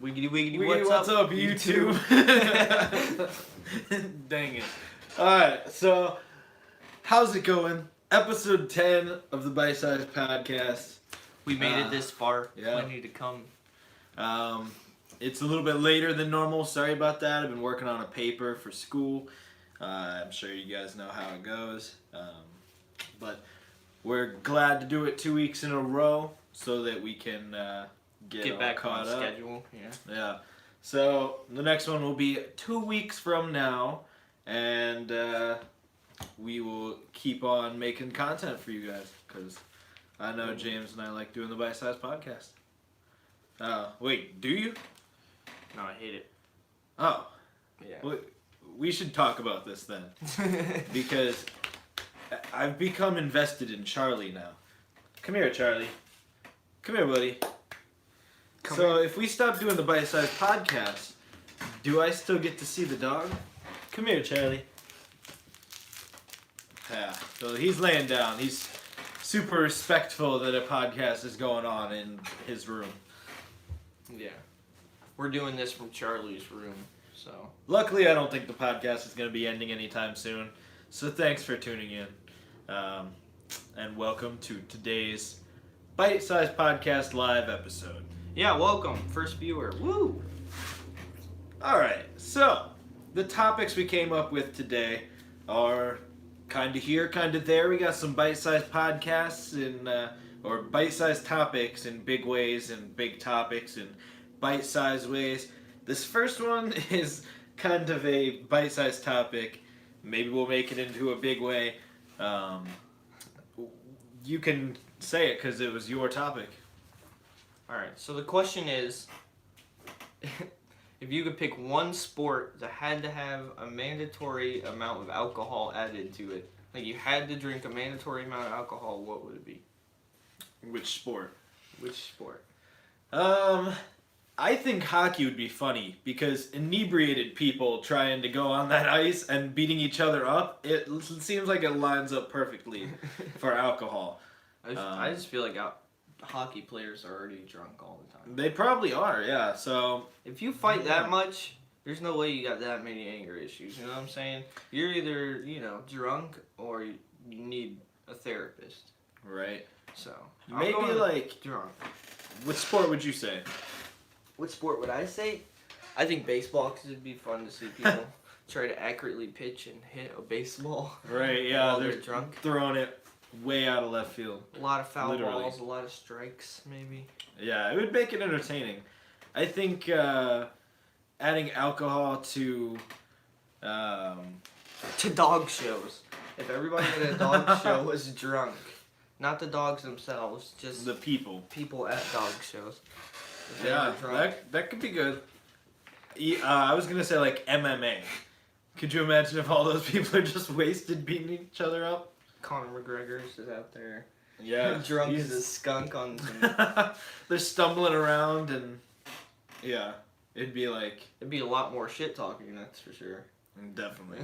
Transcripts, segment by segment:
Wiggity wiggity, Wiggity, what's up, YouTube? Dang it. Alright, so how's it going? Episode 10 of the Bite Size Podcast. We made it this far. Yeah. Plenty to come. It's a little bit later than normal. Sorry about that. I've been working on a paper for school. I'm sure you guys know how it goes. But we're glad to do it 2 weeks in a row so that we can get back caught on up. schedule. Yeah. So the next one will be 2 weeks from now, and we will keep on making content for you guys because I know James and I like doing the Bite Size Podcast. Wait, do you? No, I hate it. Oh. Yeah. Well, we should talk about this then because I've become invested in Charlie now. Come here, Charlie. Come here, buddy. So if we stop doing the Bite Size Podcast, do I still get to see the dog? Come here, Charlie. Yeah, so he's laying down. He's super respectful that a podcast is going on in his room. Yeah. We're doing this from Charlie's room, so. Luckily, I don't think the podcast is going to be ending anytime soon. So thanks for tuning in. And welcome to today's Bite Size Podcast live episode. Yeah, welcome. First viewer. Woo! Alright, so the topics we came up with today are kind of here, kind of there. We got some bite-sized podcasts or bite-sized topics in big ways and big topics in bite-sized ways. This first one is kind of a bite-sized topic. Maybe we'll make it into a big way. You can say it because it was your topic. Alright, so the question is, if you could pick one sport that had to have a mandatory amount of alcohol added to it, like you had to drink a mandatory amount of alcohol, what would it be? Which sport? Which sport? I think hockey would be funny because inebriated people trying to go on that ice and beating each other up, it seems like it lines up perfectly for alcohol. I just feel like hockey players are already drunk all the time. They probably are, yeah. So if you fight that much, there's no way you got that many anger issues. You know what I'm saying? You're either, drunk or you need a therapist. Right. So maybe like drunk. What sport would you say? What sport would I say? I think baseball, because it'd be fun to see people try to accurately pitch and hit a baseball. Right. Yeah. while They're drunk. Throwing it way out of left field. A lot of foul Literally. balls, a lot of strikes, maybe. Yeah, it would make it entertaining. I think adding alcohol to dog shows. If everybody at a dog show was drunk, not the dogs themselves, just the people at dog shows. If they Yeah, were drunk. that could be good. I was gonna say like MMA. Could you imagine if all those people are just wasted beating each other up? Conor McGregor is out there. Yeah, drunk as a skunk on some... They're stumbling around and yeah, it'd be like It'd be a lot more shit talking, that's for sure. definitely.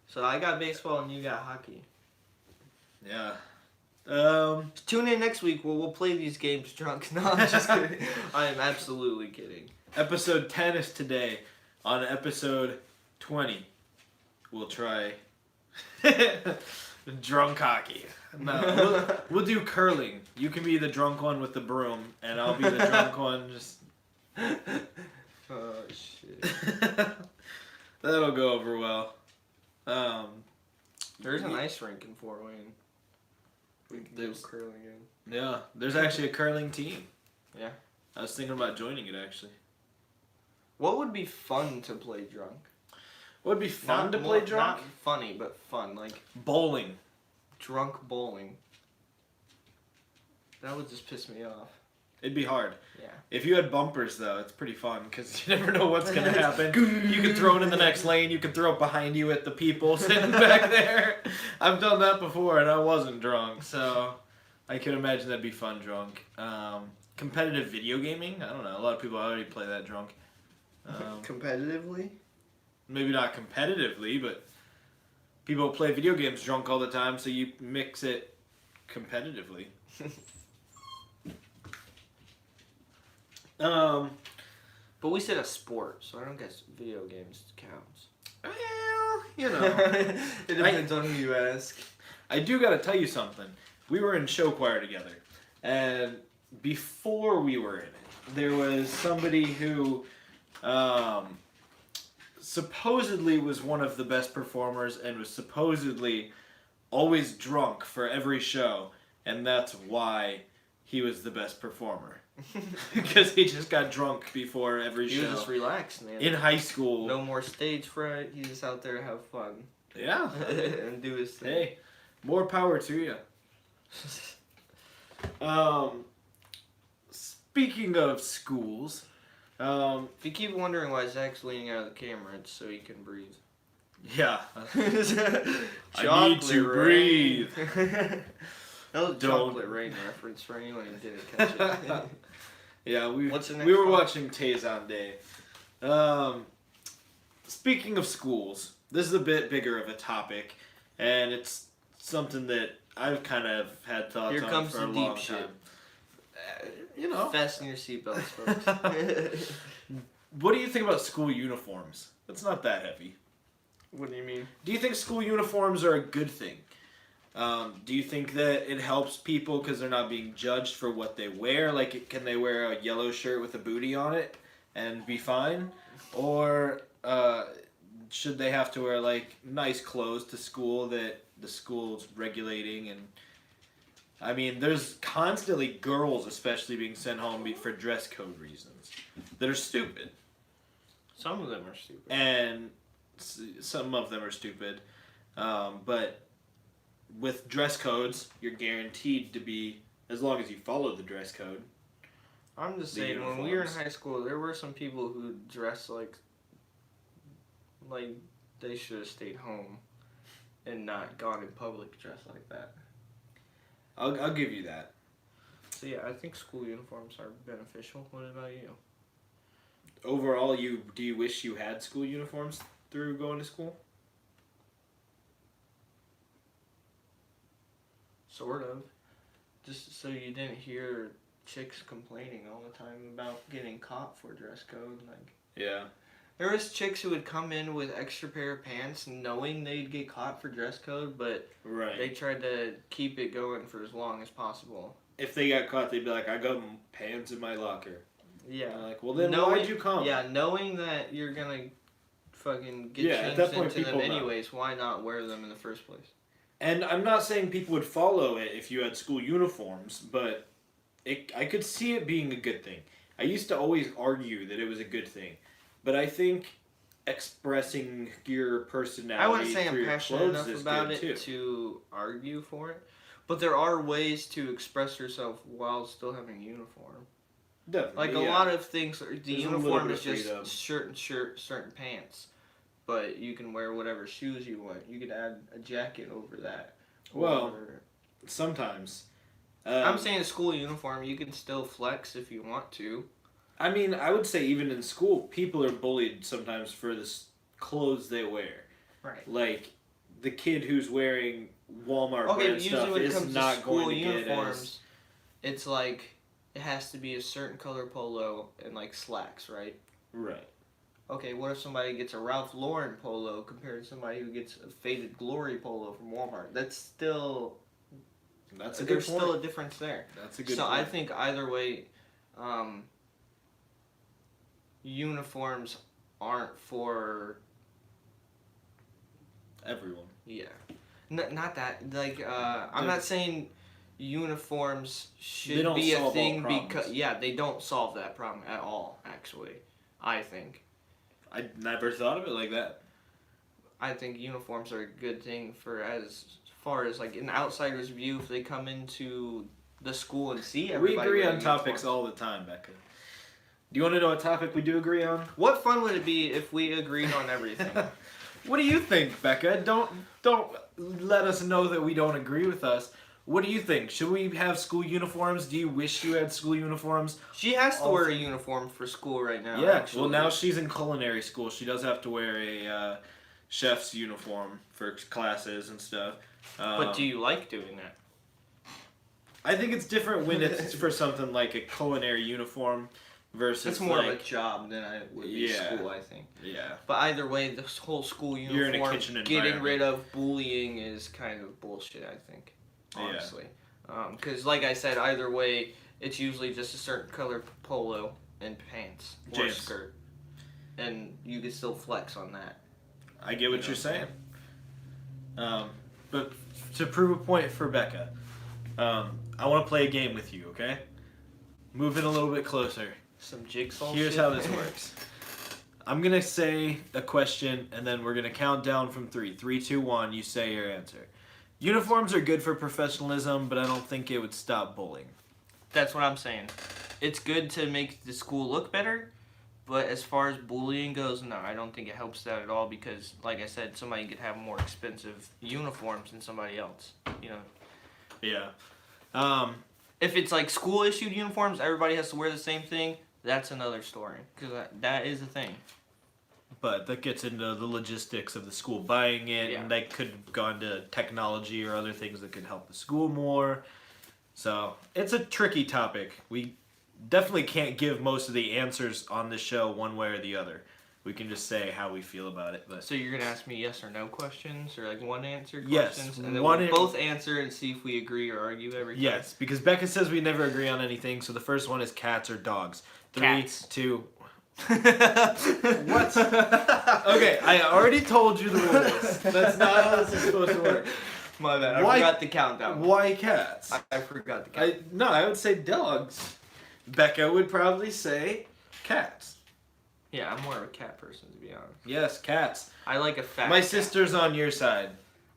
So I got baseball and you got hockey. Yeah. Tune in next week where we'll play these games drunk. No, I'm just kidding. I am absolutely kidding. Episode 10 is today. On episode 20, we'll try drunk hockey. No, we'll do curling. You can be the drunk one with the broom, and I'll be the drunk one just... Oh, shit. That'll go over well. There's an ice rink in Fort Wayne. We can do There's- curling in. Yeah, there's actually a curling team. Yeah. I was thinking about joining it, actually. What would be fun to play drunk? Would it be fun Not to play more- drunk? Not funny, but fun. Like Bowling. drunk bowling. That would just piss me off. It'd be hard. Yeah. If you had bumpers, though, it's pretty fun because you never know what's going to happen. You can throw it in the next lane. You can throw it behind you at the people sitting back there. I've done that before, and I wasn't drunk, so I can imagine that'd be fun drunk. Competitive video gaming? I don't know. A lot of people already play that drunk. Competitively? Maybe not competitively, but people play video games drunk all the time, so you mix it competitively. But we said a sport, so I don't guess video games counts. Well, you know. It depends on who you ask. I do gotta tell you something. We were in show choir together, and before we were in it, there was somebody who supposedly was one of the best performers and was supposedly always drunk for every show, and that's why he was the best performer. Because he just got drunk before every He show. was just relaxed, man. In high school. No more stage fright. He's just out there to have fun. Yeah. And do his thing. Hey, more power to you. Speaking of schools, If you keep wondering why Zach's leaning out of the camera, it's so he can breathe. yeah. I need to breathe. That was a Don't. chocolate rain reference for anyone who didn't catch it. Yeah, What's the next we were one? watching Taizan Day. Speaking of schools, this is a bit bigger of a topic, and it's something that I've kind of had thoughts Here on comes for the a deep long shit. time. You know, Fasten your seatbelts, folks. what do you think about school uniforms? It's not that heavy. What do you mean? Do you think school uniforms are a good thing? Do you think that it helps people because they're not being judged for what they wear? Like, can they wear a yellow shirt with a booty on it and be fine? Or should they have to wear, like, nice clothes to school that the school's regulating? And I mean, there's constantly girls especially being sent home for dress code reasons that are stupid. Some of them are stupid. And some of them are stupid. But with dress codes, you're guaranteed to be, as long as you follow the dress code. I'm just The saying, when we were in uniforms. high school, there were some people who dressed like they should have stayed home and not gone in public dressed like that. I'll give you that. So yeah, I think school uniforms are beneficial. What about you? Overall, do you wish you had school uniforms through going to school? Sort of. Just so you didn't hear chicks complaining all the time about getting caught for dress code. Like, Yeah. there was chicks who would come in with extra pair of pants knowing they'd get caught for dress code, but Right. they tried to keep it going for as long as possible. If they got caught, they'd be like, I got pants in my locker. Yeah. I'm like, well then Knowing- why'd you come? Yeah, knowing that you're gonna fucking get Yeah, at changed that point, into them people know. anyways, why not wear them in the first place? And I'm not saying people would follow it if you had school uniforms, but I could see it being a good thing. I used to always argue that it was a good thing, but I think expressing your personality I wouldn't say through I'm your passionate clothes enough is about good it too. to argue for it, but there are ways to express yourself while still having a uniform. Definitely, Like a yeah. lot of things, the There's a little uniform bit is of just freedom. shirt and shirt, certain pants, but you can wear whatever shoes you want. You could add a jacket over that. Well, Or- sometimes. I'm saying a school uniform, you can still flex if you want to. I mean, I would say even in school, people are bullied sometimes for the clothes they wear. Right. Like, the kid who's wearing Walmart Okay, brand but usually stuff when it is comes to not school going to get as... uniforms, it's like it has to be a certain color polo and like slacks, right? Right. Okay, what if somebody gets a Ralph Lauren polo compared to somebody who gets a faded Glory polo from Walmart? That's still That's a good there's point. still a difference there. That's a good So point. I think either way, uniforms aren't for Everyone. not that like I'm not saying uniforms They should don't be a solve all thing problems. because they don't solve that problem at all. Actually, I think never thought of it like that. uniforms are a good thing for as far as like an outsider's view. If they come into the school and see We everybody agree on wearing topics uniforms. all the time, Becca. Do you want to know a topic we do agree on? What fun would it be if we agreed on everything? What do you think, Becca? Don't let us know that we don't agree with us. What do you think? Should we have school uniforms? Do you wish you had school uniforms? She has to wear a uniform for school right now. Yeah. actually. Well, now she's in culinary school. She does have to wear a chef's uniform for classes and stuff. But do you like doing that? I think it's different when it's for something like a culinary uniform versus It's more like, of a job than it would be Yeah. school, I think. yeah. But either way, this whole school uniform, You're in a kitchen getting environment. rid of bullying is kind of bullshit, I think, honestly. Because, like I said, either way, it's usually just a certain color polo and pants or James. skirt. And you can still flex on that. I get what you're saying. But to prove a point for Becca, I want to play a game with you, okay? Move in a little bit closer. Some jigsaw Here's shit. how this works. I'm going to say a question, and then we're going to count down from 3. 3, 2, 1, you say your answer. Uniforms are good for professionalism, but I don't think it would stop bullying. That's what I'm saying. It's good to make the school look better, but as far as bullying goes, no, I don't think it helps that at all because, like I said, somebody could have more expensive uniforms than somebody else. You know, Yeah. if it's like school issued uniforms, everybody has to wear the same thing. That's another story because that is a thing. But that gets into the logistics of the school buying it, Yeah. and that could go into technology or other things that could help the school more. So it's a tricky topic. We definitely can't give most of the answers on this show one way or the other. We can just say how we feel about it. But So you're gonna ask me yes or no questions or like one answer Yes, questions, and then one we'll an- both answer and see if we agree or argue every time. yes, because Becca says we never agree on anything. So the first one is cats or dogs. 3, Cats. 2. What? Okay, I already told you the rules. That's not how this is supposed to work. My bad. I Why- forgot the countdown. Why cats? I forgot the countdown. No, I would say dogs. Becca would probably say cats. Yeah, I'm more of a cat person to be honest. Yes, cats. I like a fat. My cat. sister's on your side.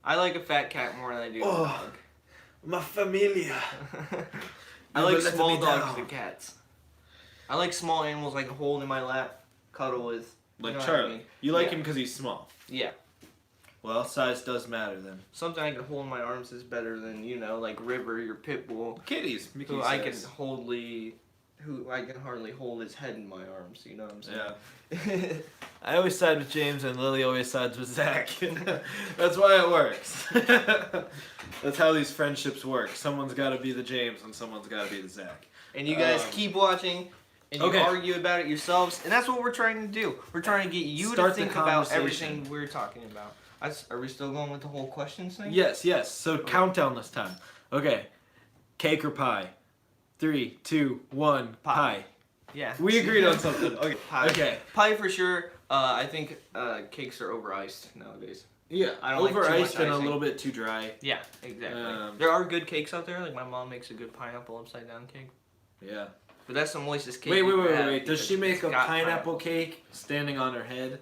I like a fat cat more than I do a Oh. dog. My familia. I Never like let small me dogs down. and cats. I like small animals I can hold in my lap, cuddle with. Like know what I Charlie. mean? You like Yeah. him because he's small. Yeah. Well, size does matter then. Something I can hold in my arms is better than, like River, your pit bull, Kitties. Mickey who I can says. hardly hold his head in my arms, you know what I'm saying? Yeah. I always side with James and Lily always sides with Zach. That's why it works. That's how these friendships work. Someone's got to be the James and someone's got to be the Zach. And you guys Um, keep watching and you okay. argue about it yourselves, and that's what we're trying to do. We're trying to get you Start to the think about conversation. everything we're talking about. Are we still going with the whole questions thing? Yes, yes. So countdown this time. Okay. Cake or pie? 3, 2, 1. Pie. Pie. Yeah. We agreed on something. Okay. Pie. Okay. Pie for sure. I think cakes are over iced nowadays. Yeah. I don't like Over too iced much and a icing. little bit too dry. Yeah, exactly. Um, There are good cakes out there. Like my mom makes a good pineapple upside down cake. Yeah. But that's the moistest cake. Wait. you can have Does because she make it's a got pineapple cake standing on her head,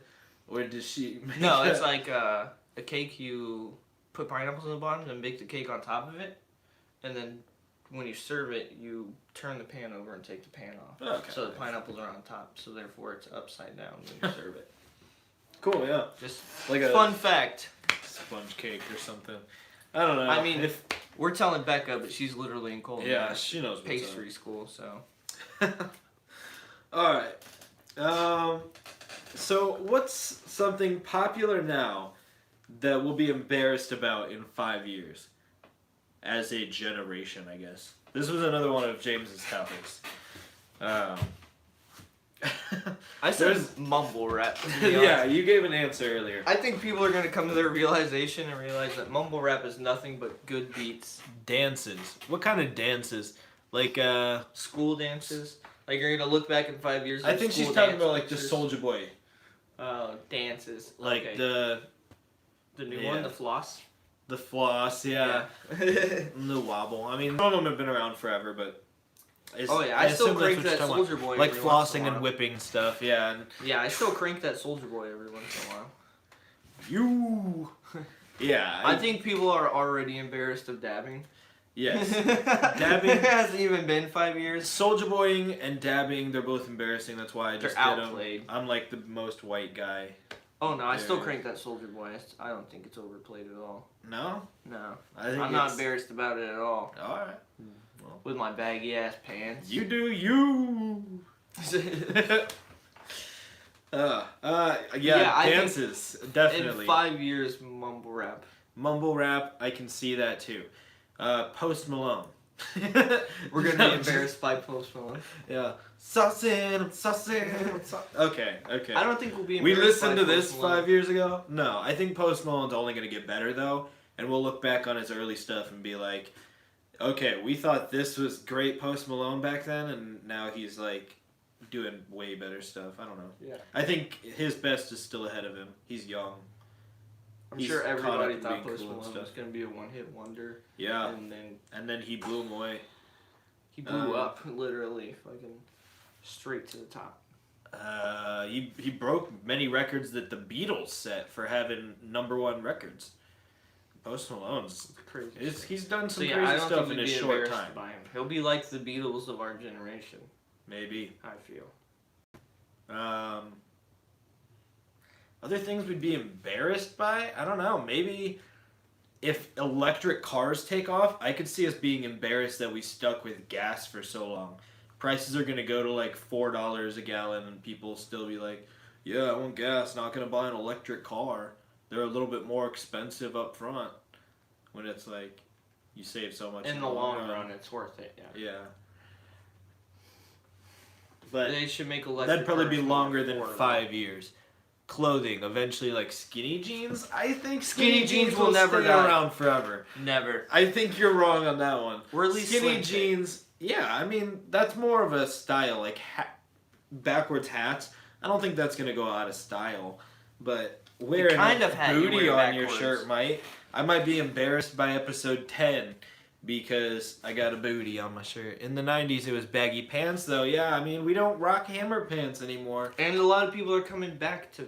or does she? Make No, a- it's like a cake you put pineapples on the bottom and bake the cake on top of it, and then when you serve it, you turn the pan over and take the pan off. Okay. So the pineapples are on top, so therefore it's upside down when you serve it. Cool. Yeah. Just Like a fun fact. sponge cake or something. I don't know. I mean, if We're telling Becca, but she's literally in culinary yeah, she knows what's pastry school, so. up. All right. So what's something popular now that we'll be embarrassed about in 5 years, as a generation? I guess this was another one of James's topics. I said There's- mumble rap. to be yeah, honest. you gave an answer earlier. I think people are going to come to their realization and realize that mumble rap is nothing but good beats. Dances. What kind of dances? Like School dances. Like you're going to look back in 5 years. I at think she's school talking dance about like the pictures. Soldier Boy, Dances. like Okay. the new yeah. one, the floss. the floss, yeah. And the wobble. I mean, some of them have been around forever, but. Oh yeah, I still assume that's crank what you're that talking Soldier Boy. about. Like every once in flossing a and while. whipping stuff, yeah. And Yeah, I still crank that Soldier Boy every once in a while. you. Yeah. I think people are already embarrassed of dabbing. Yes. Dabbing it hasn't even been 5 years. Soldier Boying and dabbing, they're both embarrassing. That's why I just They're did them. outplayed. I'm like the most white guy. Oh no, I still There. crank that Soldier Boy. I don't think it's overplayed at all. No? No, I think I'm not it's- embarrassed about it at all. Alright. With my baggy ass pants. You do you. Yeah, Yeah, I think dances. Definitely. In 5 years, mumble rap. Mumble rap, I can see that too. Post Malone. We're gonna be embarrassed by Post Malone. Yeah. Sussin', I'm sussin', I'm sussin'. Okay. I don't think we'll be We embarrassed listened by to this Post Malone. 5 years ago? No, I think Post Malone's only going to get better, though. And we'll look back on his early stuff and be like, okay, we thought this was great Post Malone back then, and now he's, like, doing way better stuff. I don't know. Yeah. I think his best is still ahead of him. He's young. I'm He's sure caught everybody up in thought being Post cool and Malone stuff. was gonna be a one-hit wonder, Yeah. and then He blew him away. he blew up, literally, fucking straight to the top. He broke many records that the Beatles set for having #1 records. Post Malone's It's crazy. he's done some So yeah, I crazy don't stuff think in we'd his be short embarrassed time. by him. He'll be like the Beatles of our generation. Maybe. I feel. Other things we'd be embarrassed by? I don't know. Maybe if electric cars take off, I could see us being embarrassed that we stuck with gas for so long. Prices are gonna go to like $4 a gallon, and people still be like, "Yeah, I want gas. Not gonna buy an electric car. They're a little bit more expensive up front." When it's like, you save so much In the long run, it's worth it. Yeah. Yeah. But They should make electric. that'd probably be cars more longer than affordable. 5 years. Clothing, eventually, like skinny jeans. I think Skinny jeans will never stay die. around forever. Never. I think you're wrong on that one. Or at least Skinny slim fit. jeans. Yeah, I mean that's more of a style, like backwards hats. I don't think that's gonna go out of style, but wearing kind a of hat you booty wear on your backwards. shirt might. I might be embarrassed by episode 10 because I got a booty on my shirt. In the 90s, it was baggy pants, though. Yeah, I mean we don't rock hammer pants anymore. And a lot of people are coming back to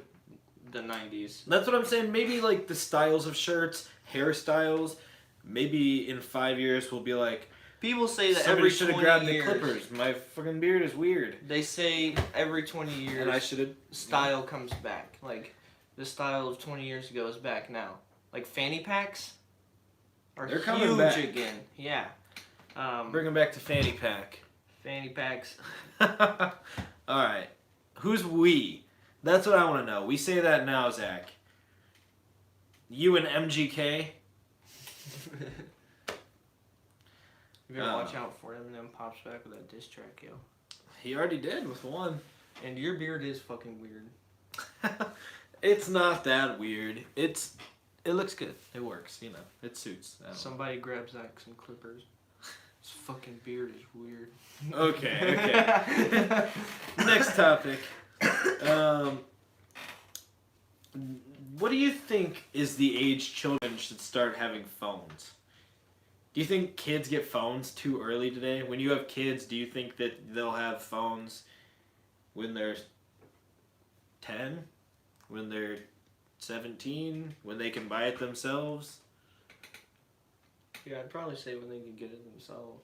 the 90s. That's what I'm saying. Maybe like the styles of shirts, hairstyles. Maybe in 5 years we'll be like, People say that somebody every should have 20 grabbed years. the clippers. My fucking beard is weird. They say every 20 years And I should have. style comes back. Like the style of 20 years ago is back now. Like fanny packs are They're coming huge back. again. Yeah. Bring them back to fanny pack. Fanny packs. All right. Who's we? That's what I want to know. We say that now, Zach. You and MGK? You better watch out for Eminem pops back with that diss track, yo. He already did with one. And your beard is fucking weird. It's not that weird. It looks good. It works, you know. It suits. I don't know. Somebody grab Zach some clippers. His fucking beard is weird. Okay. Next topic. What do you think is the age children should start having phones? Do you think kids get phones too early today? When you have kids, do you think that they'll have phones when they're 10? When they're 17? When they can buy it themselves? Yeah, I'd probably say when they can get it themselves.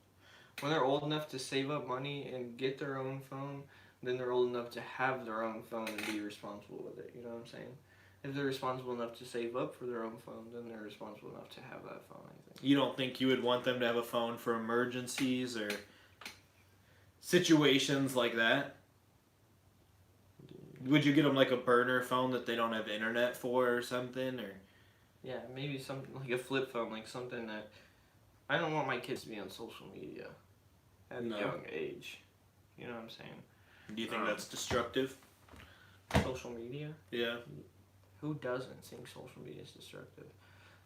When they're old enough to save up money and get their own phone, then they're old enough to have their own phone and be responsible with it. You know what I'm saying? If they're responsible enough to save up for their own phone, then they're responsible enough to have that phone, I think. You don't think you would want them to have a phone for emergencies or situations like that? Would you get them like a burner phone that they don't have internet for or something? Or Yeah, maybe something like a flip phone, like something that... I don't want my kids to be on social media at a No. young age. You know what I'm saying? do you think that's destructive? Social media? Yeah. Who doesn't think social media is destructive?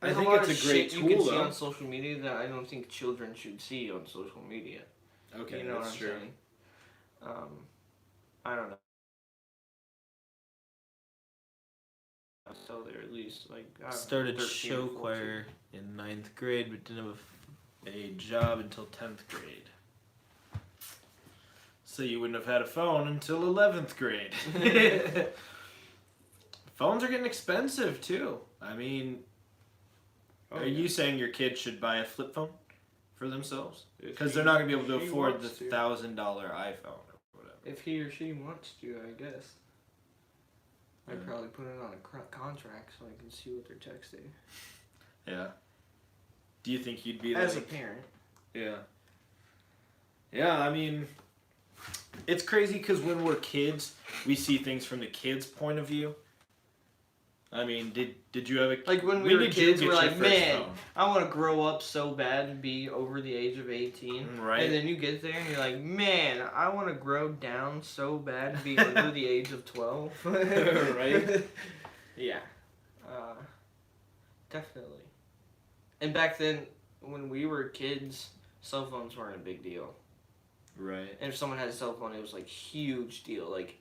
I There's think lot it's of a great shit you can tool, see though. on social media that I don't think children should see on social media. Okay, You know that's what I'm true. saying? I don't know. So they're at least like Started 13 or show 14. choir in 9th grade, but didn't have a job until 10th grade. So you wouldn't have had a phone until 11th grade. Phones are getting expensive too. I mean, Oh, are yeah. you saying your kids should buy a flip phone for themselves? If Because he- they're not going to be able to if he afford the wants to. $1,000 iPhone or whatever. If he or she wants to, I guess. I'd Yeah. probably put it on a contract so I can see what they're texting. Yeah. Do you think you'd be As like... a parent. Yeah. Yeah, I mean, it's crazy because when we're kids, we see things from the kids' point of view. I mean, did you have a Like when we when were did you kids, get we're your like, first man, phone? I want to grow up so bad and be over the age of 18. Right. And then you get there and you're like, man, I want to grow down so bad and be under the age of 12. Right. Yeah. Definitely. And back then, when we were kids, cell phones weren't a big deal. Right. And if someone had a cell phone, it was like huge deal. Like,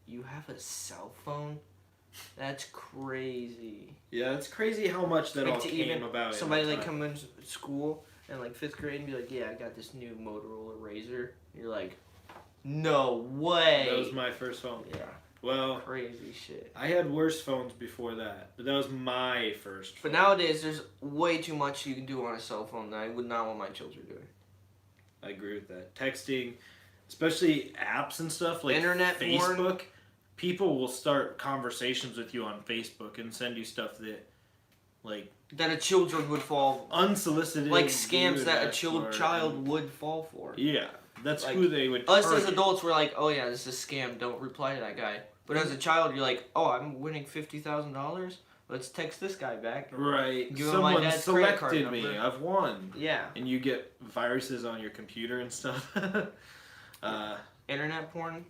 you have a cell phone? That's crazy. Yeah, it's crazy how much that Like all to came even about. somebody in that like time. come in school in like 5th grade and be like, yeah, I got this new Motorola Razr. You're like, no way. That was my first phone. Yeah, Well, crazy shit. I had worse phones before that, but that was my first But phone. nowadays, there's way too much you can do on a cell phone that I would not want my children doing. I agree with that. Texting, especially apps and stuff like Internet porn. Facebook, people will start conversations with you on Facebook and send you stuff that, like, That a children would fall, unsolicited. like you scams would that a ask for, child and- would fall for. Yeah, that's Like, who they would. Us as target. adults, we're like, oh yeah, this is a scam. Don't reply to that guy. But as a child, you're like, oh, I'm winning $50,000. Let's text this guy back. Right. Give him my Someone dad's credit card selected me. number. I've won. Yeah. And you get viruses on your computer and stuff. Internet porn.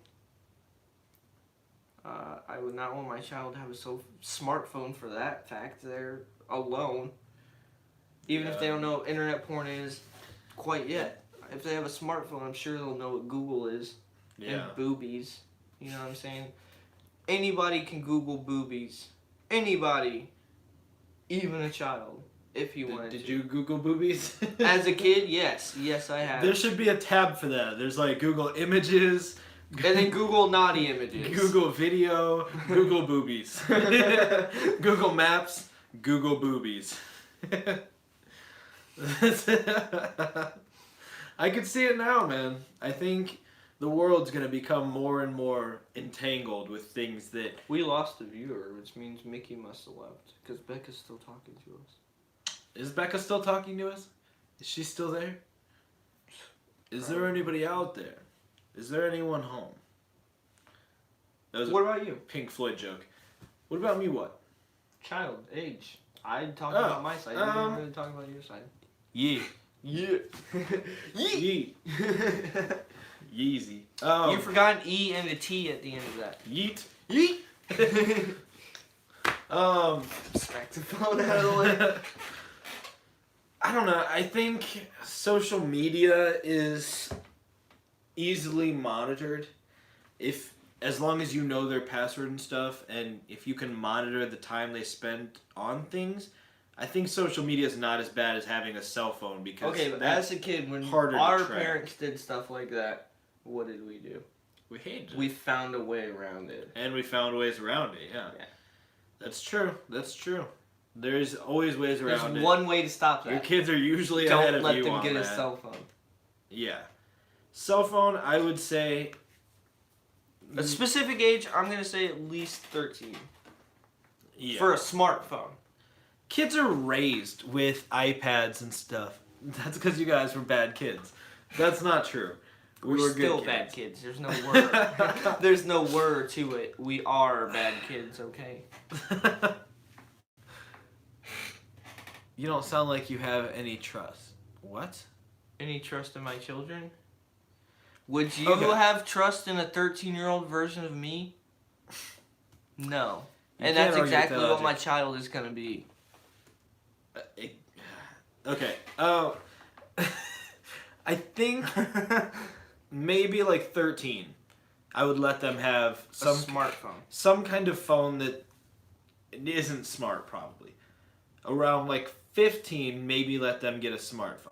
I would not want my child to have a smartphone for that fact. They're alone. Even if they don't know what internet porn is quite yet. If they have a smartphone, I'm sure they'll know what Google is. Yeah. And boobies. You know what I'm saying? Anybody can Google boobies. Anybody. Even a child. If you wanted Did to. you Google boobies? As a kid, yes. Yes, I have. There should be a tab for that. There's like Google Images. And then Google naughty images. Google Video, Google Boobies. Google Maps, Google Boobies. I could see it now, man. I think the world's gonna become more and more entangled with things that... We lost a viewer, which means Mickey must have left. Because Becca's still talking to us. Is Becca still talking to us? Is she still there? Is there anybody out there? Is there anyone home? That was What a about you? Pink Floyd joke. What about me, what? Child, age. I talked Oh, about my side. You didn't really talk about your side. Yeah. Yeah. Yeet. Yeet. Yeezy. You forgot an E and a T at the end of that. Yeet. Yeet. Smack the phone out of the way. I don't know. I think social media is easily monitored as long as you know their password and stuff, and if you can monitor the time they spend on things. I think social media is not as bad as having a cell phone because Okay, but that's as a kid, when harder to our track. parents did stuff like that, what did we do? we hated it. We found a way around it. And we found ways around it. Yeah. Yeah. That's true. That's true. There's always ways around There's it. one way to stop Your that. kids are usually ahead Don't of let you them on get a that. cell phone. Yeah. Cell phone, I would say. A specific age, I'm gonna say at least 13 Yeah. for a smartphone. Kids are raised with iPads and stuff. That's because you guys were bad kids. That's not true. We We're were still good bad kids. kids. There's no word. There's no word to it. We are bad kids. Okay. You don't sound like you have any trust. What? Any trust in my children? Would you Okay. have trust in a 13-year-old version of me? No. You And can't that's argue exactly with that what my logic. child is gonna be. Okay. Oh. I think maybe like 13. I would let them have A some smartphone. some kind of phone that isn't smart, probably. Around like 15, maybe let them get a smartphone.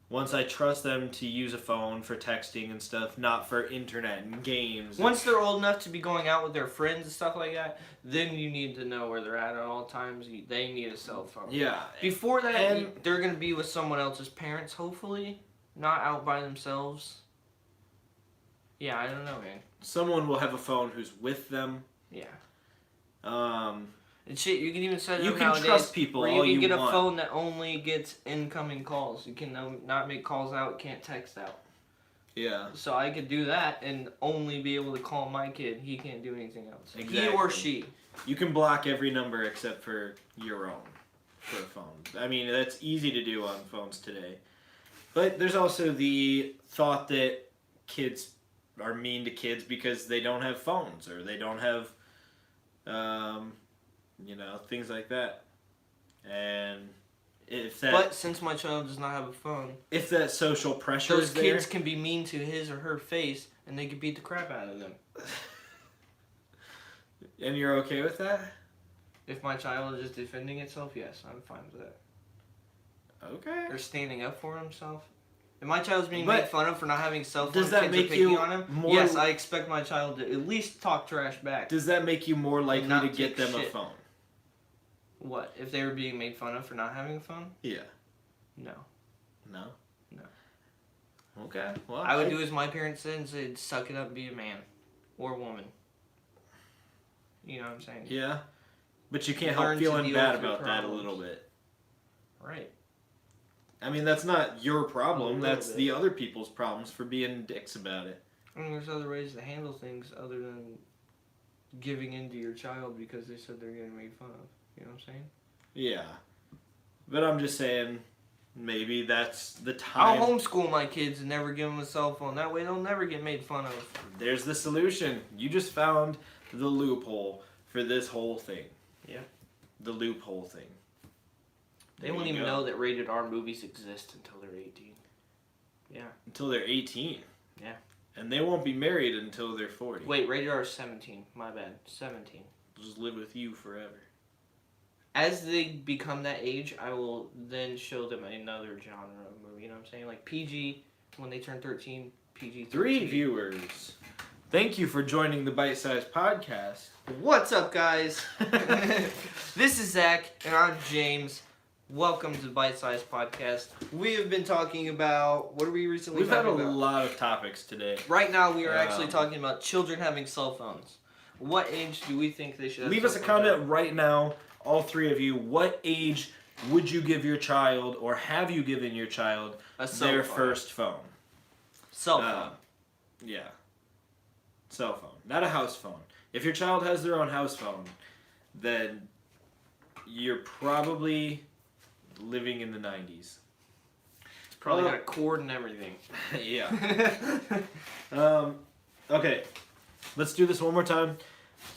Once I trust them to use a phone for texting and stuff, not for internet and games. Once they're old enough to be going out with their friends and stuff like that, then you need to know where they're at all times. They need a cell phone. Yeah. Before that, And- they're going to be with someone else's parents, hopefully. Not out by themselves. Yeah, I don't know, man. Someone will have a phone who's with them. Yeah. And shit, you can even set it you up can nowadays trust people where all you can you get want. a phone that only gets incoming calls. You can not make calls out, can't text out. Yeah. So I could do that and only be able to call my kid. He can't do anything else. He Exactly. or she. You can block every number except for your own for a phone. I mean, that's easy to do on phones today. But there's also the thought that kids are mean to kids because they don't have phones or they don't have, things like that. And if that, But since my child does not have a phone, if that social pressure those is there, kids can be mean to his or her face and they can beat the crap out of them. and you're okay with that? If my child is just defending itself, yes, I'm fine with that. Okay. Or standing up for himself. If my child's being But made fun of for not having cell phone, does that kids make are picking you on him, more- yes, I expect my child to at least talk trash back. Does that make you more likely Not to get take them a shit. phone? What? If they were being made fun of for not having a phone? Yeah. No. No? No. Okay. Well, I would do as my parents said and say, suck it up and be a man. Or woman. You know what I'm saying? Yeah. But you can't Learn help to feeling deal bad with your about that a problems. little bit. Right. I mean, that's not your problem. A little That's bit. the other people's problems for being dicks about it. I mean, there's other ways to handle things other than giving in to your child because they said they're getting made fun of. You know what I'm saying? Yeah. But I'm just saying, maybe that's the time. I'll homeschool my kids and never give them a cell phone. That way they'll never get made fun of. There's the solution. You just found the loophole for this whole thing. Yeah. The loophole thing. They There won't you even go. know that rated R movies exist until they're 18. Yeah. Until they're 18. Yeah. And they won't be married until they're 40. Wait, rated R is 17. My bad. 17. Just live with you forever. As they become that age, I will then show them another genre of movie. You know what I'm saying? Like PG, when they turn 13, PG 13. 3 viewers. Thank you for joining the Bite Size Podcast. What's up, guys? This is Zach, and I'm James. Welcome to the Bite Size Podcast. We have been talking about, what are we recently We've had talking a about? lot of topics today. Right now, we are actually Um, talking about children having cell phones. What age do we think they should have Leave us a cell phones comment right now, all 3 of you. What age would you give your child, or have you given your child, at? A cell their phone. first phone? Cell phone. Yeah. Cell phone. Not a house phone. If your child has their own house phone, then you're probably living in the 90s. It's probably well- got a cord and everything. Yeah. Okay. Let's do this one more time.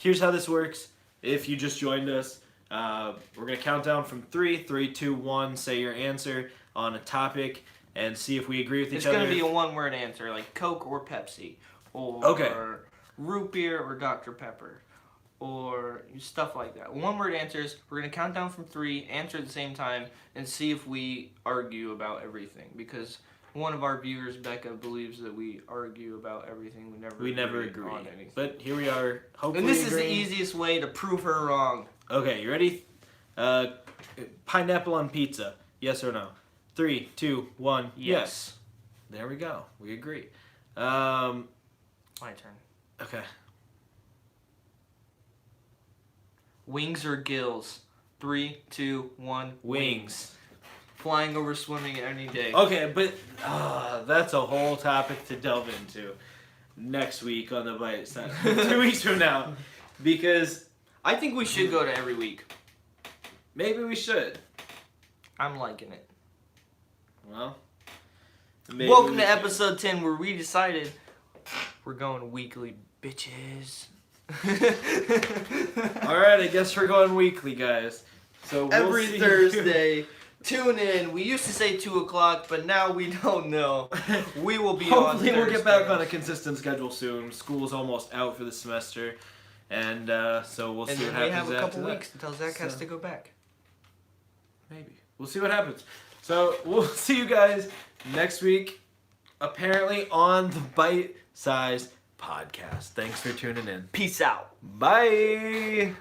Here's how this works. If you just joined us, we're going to count down from 3. 3, 2, 1. Say your answer on a topic and see if we agree with each It's other. going to be a one-word answer, like Coke or Pepsi, or Okay. root beer or Dr. Pepper, or stuff like that. One-word answers. We're going to count down from 3, answer at the same time, and see if we argue about everything. Because one of our viewers, Becca, believes that we argue about everything. We never agree on anything. But here we are. Hopefully And this is the agreeing. easiest way to prove her wrong. Okay, you ready? Pineapple on pizza. Yes or no? 3, 2, 1. Yes. There we go. We agree. My turn. Okay. Wings or gills? 3, 2, 1. Wings. Flying over swimming any day. Okay, but that's a whole topic to delve into next week on the Bite Size. 2 weeks from now. Because I think we should go to every week. maybe we should. I'm liking it. Well, maybe Welcome we to should. episode 10 where we decided we're going weekly, bitches. Alright, I guess we're going weekly, guys. So we'll Every see Thursday, tune in. We used to say 2 o'clock, but now we don't know. We will be on Hopefully we'll get back Thursday. on a consistent schedule soon. School's almost out for the semester, and so we'll And see what then we happens have a after couple that. weeks until Zach has So- to go back. Maybe. We'll see what happens. So we'll see you guys next week, apparently on the Bite Size Podcast. Thanks for tuning in. Peace out. Bye!